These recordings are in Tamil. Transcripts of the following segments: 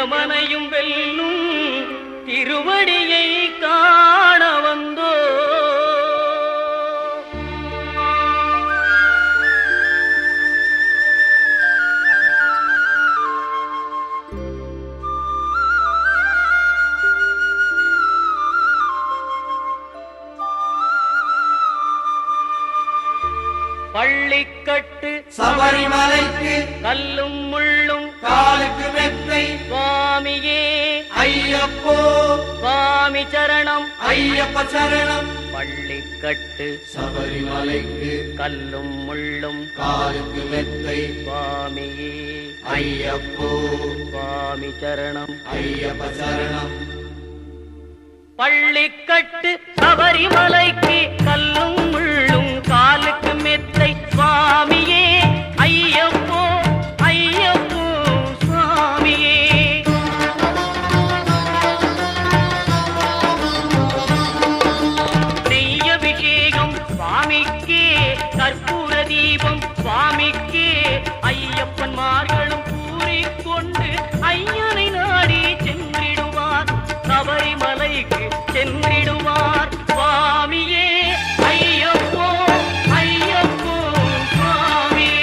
யமனையும் வெல்லும் திருவடியை காண வந்தோ. பள்ளிக்கட்டு சபரிமலைக்கு கல்லும் முள்ளும் காலுக்கு மெத்தை சுவாமியே ஐயப்போ சுவாமி சரணம் ஐயப்ப சரணம். பள்ளிக்கட்டு சபரிமலைக்கு கல்லும் முள்ளும் காலுக்கு மெத்தை சுவாமியே ஐயப்போ சுவாமி சரணம் ஐயப்ப சரணம். பள்ளிக்கட்டு சபரிமலைக்கு கல்லும் முள்ளும் காலுக்கு மெத்தை சுவாமியே ஐயப்போ ஐயப்போ சுவாமியே. நெய்யபிஷேகம் சுவாமிக்கே கற்பூர தீபம் சுவாமிக்கே ஐயப்பன்மார்களும் கூறிக்கொண்டு ஐயனை நாடி சென்றிடுவார் சபரிமலைக்கு சென்றிடுவார் சுவாமியே ஐயப்போ ஐயப்போ சுவாமியே.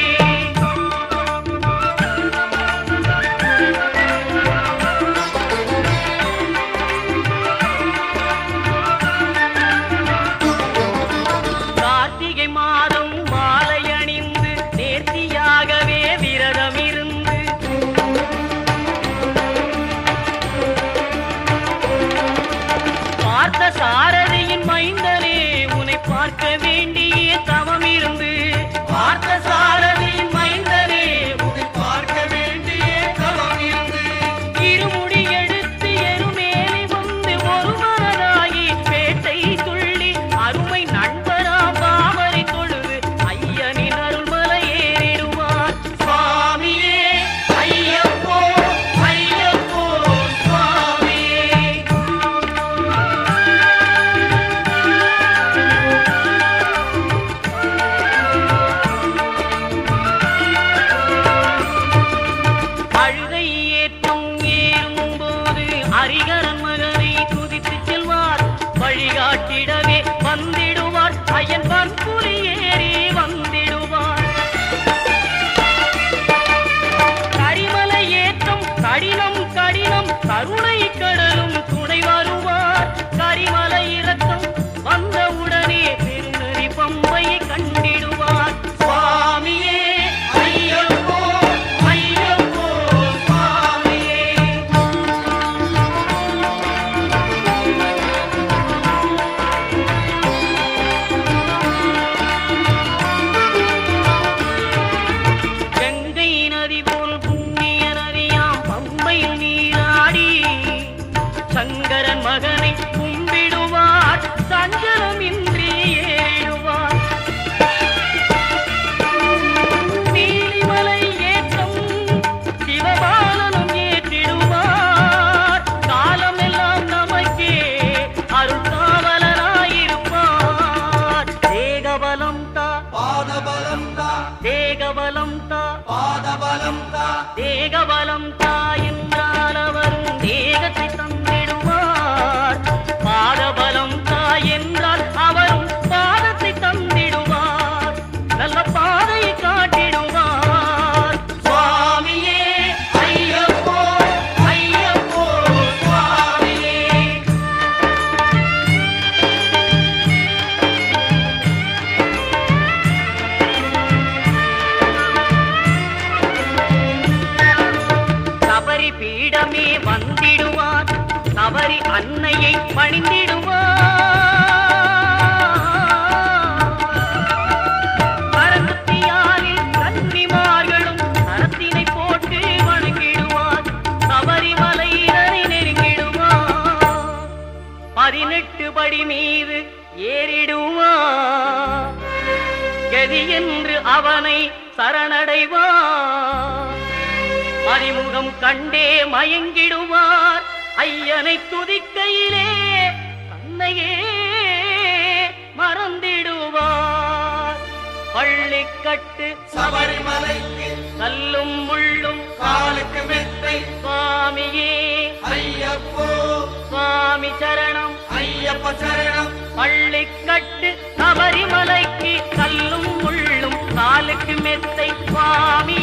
கார்த்திகை மாதம் மாலை அணிந்து நேர்த்தியாகவே விரதம் இருந்து பார்த்த சாரதியின் மைந்தனே உன்னை பார்க்க வேண்டிய தவம் இருந்து பார்த்த சாரதியின் மைந்தனே உன்னை பார்க்க வேண்டிய தவம் இருந்து இருமுடி எடுத்து எருமேலி வந்து ஒரு மனதாகி பேட்டை துள்ளி அருமை நண்பரா பாவரை தொழுது ஐயனின் அருள்மலை ஏறிடுவார் சுவாமியே ஐயப்போ ஐயப்போ சுவாமியே. அழுகை ஏற்றும் ஏறும்போது ஹரிகரன் மகனை துதித்து செல்வார் வழிகாட்டிடவே வந்திடுவார் ஐயன் பன்புலி ஏறி வந்திடுவார். கரிமலை ஏற்றம் கடினம் கடினம் கருணை கடலும் துணை வருவார். கரிமலை இறக்கம் வந்தவுடனே பெருநெறி பம்பையை கண்டிடுவார் சுவாமியே ஐயப்போ ஐயப்போ சுவாமியே. கங்கை நதி போல் புண்ணிய நதியாம் பம்பையில் நீராடி சங்கரன் மகனை கும்பிடுவார் சஞ்சலமின்றி ஏறிடுவார். நீலிமலை ஏற்றம் சிவபாலனும் ஏற்றிடுவார். காலமெல்லாம் நமக்கே அருள்காவலராயிருப்பார். தேகபலம் தா பாதபலம் தா தேகபலம் தா பாதபலம் தா தேகபலம் தா என்றால் அவரும் தேகத்தை தந்திடுவார். பாதபலம் தா என்றால் அவரும் பாதத்தை தந்திடுவார். நல்ல பாதையை காட்டிடுவார் சுவாமியே ஐயப்போ ஐயப்போ சுவாமியே. சபரி பீடமே வந்திடுவார். சபரி அன்னையை பணிந்திடுவார். கரகத்தியாலில் கன்னிமார்களும் கரத்தினை போட்டு வணங்கிடுவார். சபரிமலையினரை நெருங்கிடுவார். 18 படி மீது ஏறிடுவார். கதி என்று அவனை சரணடைவார். அறிமுகம் கண்டே மயங்கிடுவார். ஐயனை துதிக்கையிலே தன்னையே மறந்திடுவார். பள்ளிக்கட்டு சபரிமலைக்கு கல்லும் முள்ளும் காலுக்கு மெத்தை சுவாமி சுவாமியே ஐயப்போ சுவாமி சரணம் ஐயப்ப சரணம் பள்ளிக்கட்டு சபரிமலைக்கு கல்லும் முள்ளும் காலுக்கு மெத்தை சுவாமி